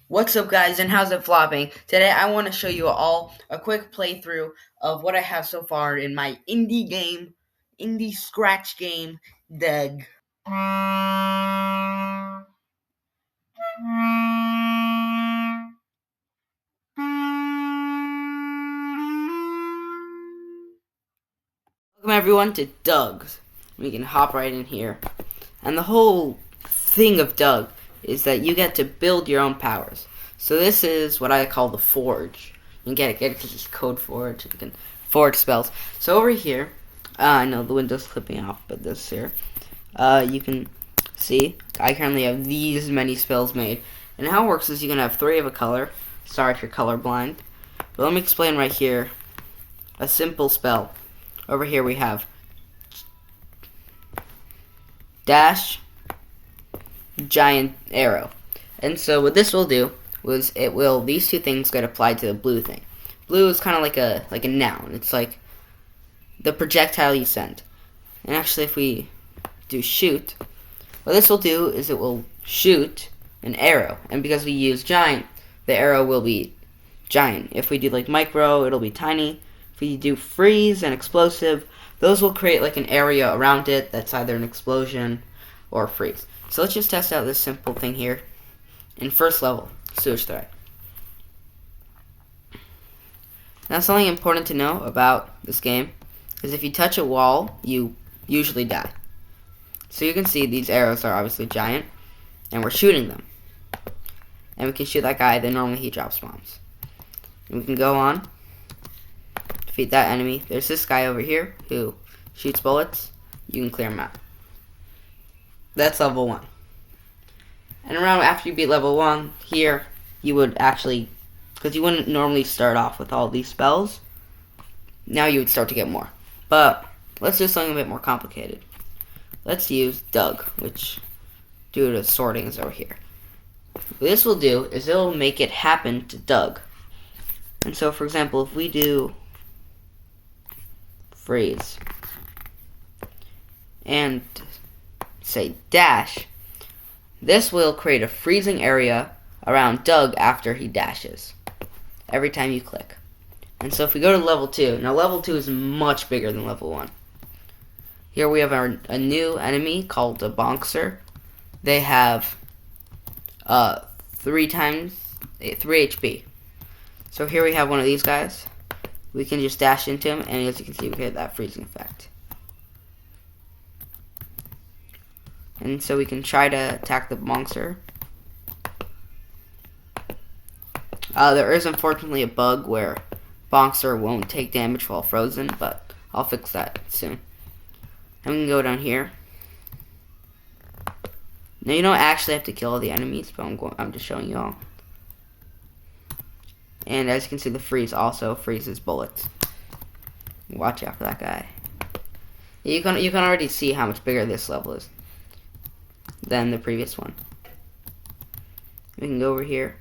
What's up, guys, and how's it flopping? Today I want to show you all a quick playthrough of what I have so far in my indie scratch game, Devog. Welcome everyone to Doug's. We can hop right in here. And the whole thing of Doug is that you get to build your own powers. So this is what I call the forge. You can get it because it's code forge. You can forge spells. So over here, I know the window's clipping off, but this here, you can see I currently have these many spells made. And how it works is you can have 3 of a color. Sorry if you're colorblind. But let me explain right here a simple spell. Over here we have dash, giant arrow. And so what this will do was these two things get applied to the blue thing. Blue is kind of like a noun. It's like the projectile you send. And actually if we do shoot, what this will do is it will shoot an arrow. And because we use giant, the arrow will be giant. If we do like micro, it'll be tiny. If we do freeze and explosive, those will create like an area around it that's either an explosion or freeze. So let's just test out this simple thing here. In first level, sewage threat. Now something important to know about this game is if you touch a wall, you usually die. So you can see these arrows are obviously giant, and we're shooting them. And we can shoot that guy, then normally he drops bombs. And we can go on, defeat that enemy. There's this guy over here who shoots bullets. You can clear him out. That's level 1. And around after you beat level 1, here, you would actually, because you wouldn't normally start off with all these spells, now you would start to get more. But let's do something a bit more complicated. Let's use Doug, which, due to sorting, is over here. What this will do is it will make it happen to Doug. And so, for example, if we do freeze and say dash, this will create a freezing area around Doug after he dashes every time you click. And so if we go to level 2, now level 2 is much bigger than level 1. Here we have a new enemy called a Bonkster. They have 3 HP. So here we have one of these guys. We can just dash into him, and as you can see, we get that freezing effect. And so we can try to attack the monster. There is unfortunately a bug where Bonkster won't take damage while frozen, but I'll fix that soon. And we can go down here. Now you don't actually have to kill all the enemies, but I'm just showing you all. And as you can see, the freeze also freezes bullets. Watch out for that guy. You can already see how much bigger this level is than the previous one. We can go over here.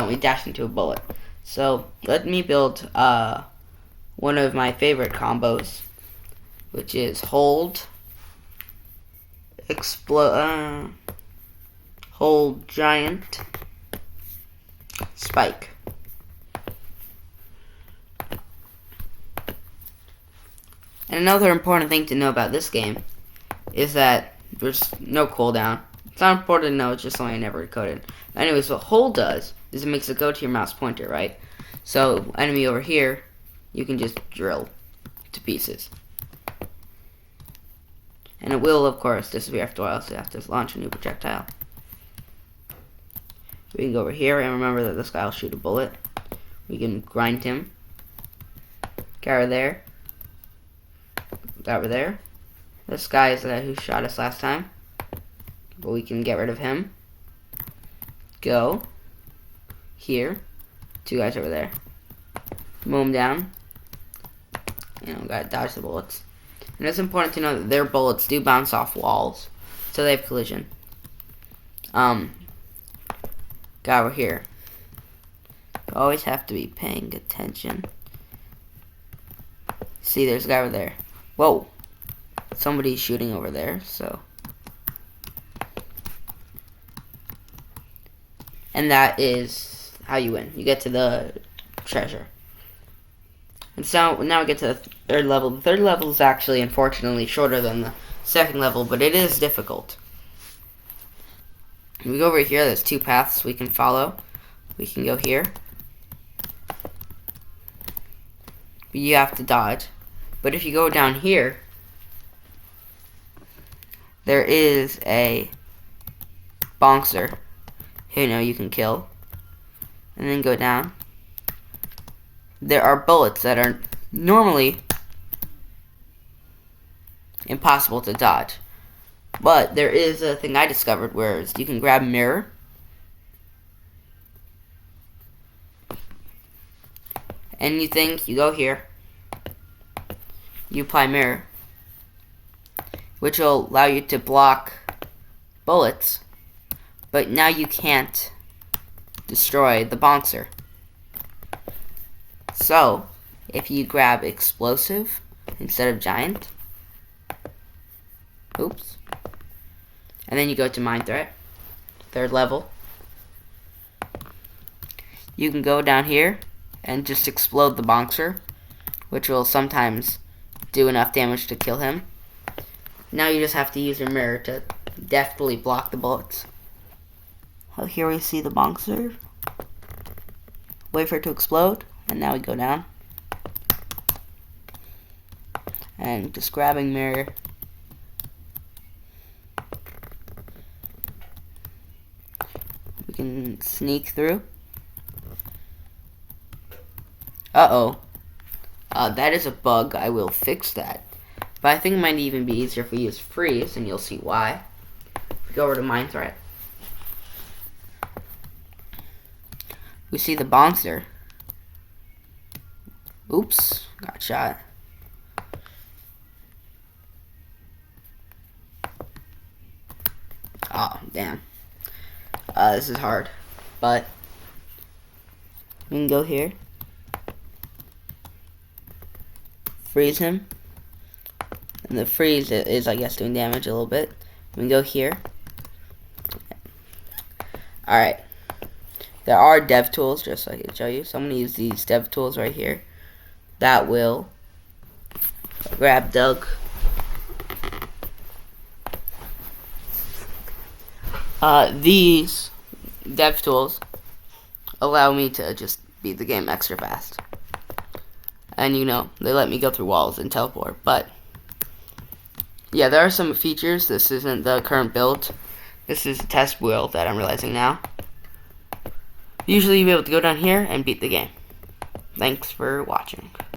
We dashed into a bullet. So let me build one of my favorite combos, which is hold, hold giant, spike. And another important thing to know about this game is that there's no cooldown. It's not important to know, it's just something I never coded. Anyways, what hold does is it makes it go to your mouse pointer, right? So, enemy over here, you can just drill to pieces. And it will, of course, disappear after a while, so you have to launch a new projectile. We can go over here, and remember that this guy will shoot a bullet. We can grind him. Get over there. Get over there. This guy is the guy who shot us last time, but we can get rid of him. Go here. 2 guys over there. Mow them down. Gotta dodge the bullets. And it's important to know that their bullets do bounce off walls, so they have collision. Guy over here. You always have to be paying attention. See, there's a guy over there. Whoa. Somebody's shooting over there, so And that is how you win. You get to the treasure. And so now we get to the third level. The third level is actually, unfortunately, shorter than the second level, but it is difficult. When we go over here, there's two paths we can follow. We can go here. But you have to dodge. But if you go down here, there is a bouncer who you can kill. And then go down. There are bullets that are normally impossible to dodge. But there is a thing I discovered where you can grab a mirror. And you go here. You apply mirror, which will allow you to block bullets. But now you can't destroy the bouncer. So, if you grab explosive instead of giant, oops, and then you go to mine threat, third level, you can go down here and just explode the bouncer, which will sometimes do enough damage to kill him. Now you just have to use your mirror to deftly block the bullets. Oh, here we see the bouncer. Wait for it to explode, and now we go down. And just grabbing mirror. We can sneak through. Uh-oh. That is a bug. I will fix that. But I think it might even be easier if we use freeze, and you'll see why. We go over to mine threat. We see the bouncer. Oops, got shot. Oh, damn. This is hard. But we can go here. Freeze him. And the freeze is, I guess, doing damage a little bit. We can go here. Alright. There are dev tools, just so I can show you. So I'm going to use these dev tools right here. That will grab Doug. These dev tools allow me to just beat the game extra fast. And they let me go through walls and teleport. But yeah, there are some features. This isn't the current build. This is a test build that I'm realizing now. Usually you'll be able to go down here and beat the game. Thanks for watching.